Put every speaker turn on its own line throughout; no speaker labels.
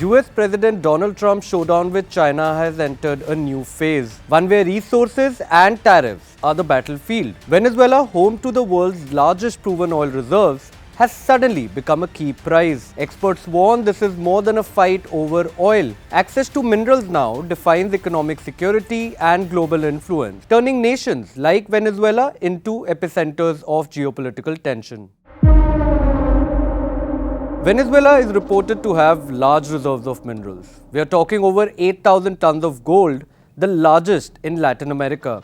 US President Donald Trump's showdown with China has entered a new phase, one where resources and tariffs are the battlefield. Venezuela, home to the world's largest proven oil reserves, has suddenly become a key prize. Experts warn this is more than a fight over oil. Access to minerals now defines economic security and global influence, turning nations like Venezuela into epicenters of geopolitical tension. Venezuela is reported to have large reserves of minerals. We are talking over 8,000 tons of gold, the largest in Latin America.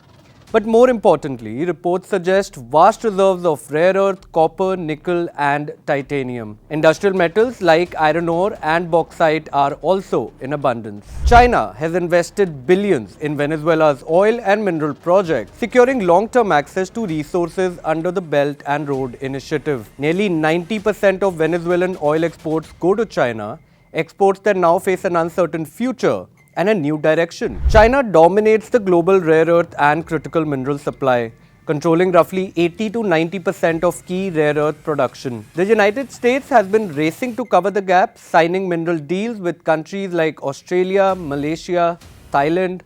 But more importantly, reports suggest vast reserves of rare earth, copper, nickel and titanium. Industrial metals like iron ore and bauxite are also in abundance. China has invested billions in Venezuela's oil and mineral projects, securing long-term access to resources under the Belt and Road Initiative. Nearly 90% of Venezuelan oil exports go to China, exports that now face an uncertain future and a new direction. China dominates the global rare earth and critical mineral supply, controlling roughly 80 to 90% of key rare earth production. The United States has been racing to cover the gap, signing mineral deals with countries like Australia, Malaysia, Thailand,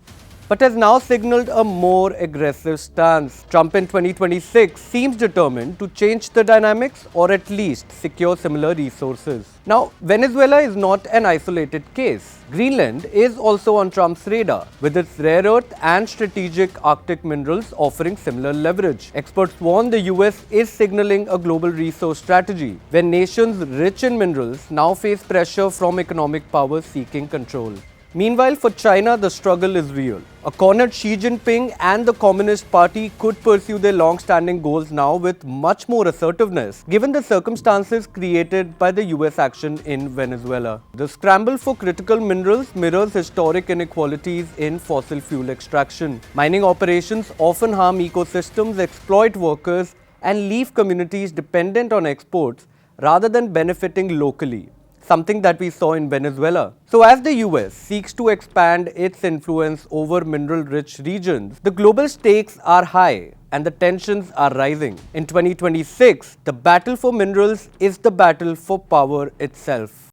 but has now signaled a more aggressive stance. Trump in 2026 seems determined to change the dynamics or at least secure similar resources. Now, Venezuela is not an isolated case. Greenland is also on Trump's radar, with its rare earth and strategic Arctic minerals offering similar leverage. Experts warn the US is signaling a global resource strategy, where nations rich in minerals now face pressure from economic powers seeking control. Meanwhile, for China, the struggle is real. A cornered Xi Jinping and the Communist Party could pursue their long-standing goals now with much more assertiveness, given the circumstances created by the US action in Venezuela. The scramble for critical minerals mirrors historic inequalities in fossil fuel extraction. Mining operations often harm ecosystems, exploit workers, and leave communities dependent on exports rather than benefiting locally, something that we saw in Venezuela. So as the US seeks to expand its influence over mineral-rich regions, the global stakes are high and the tensions are rising. In 2026, the battle for minerals is the battle for power itself.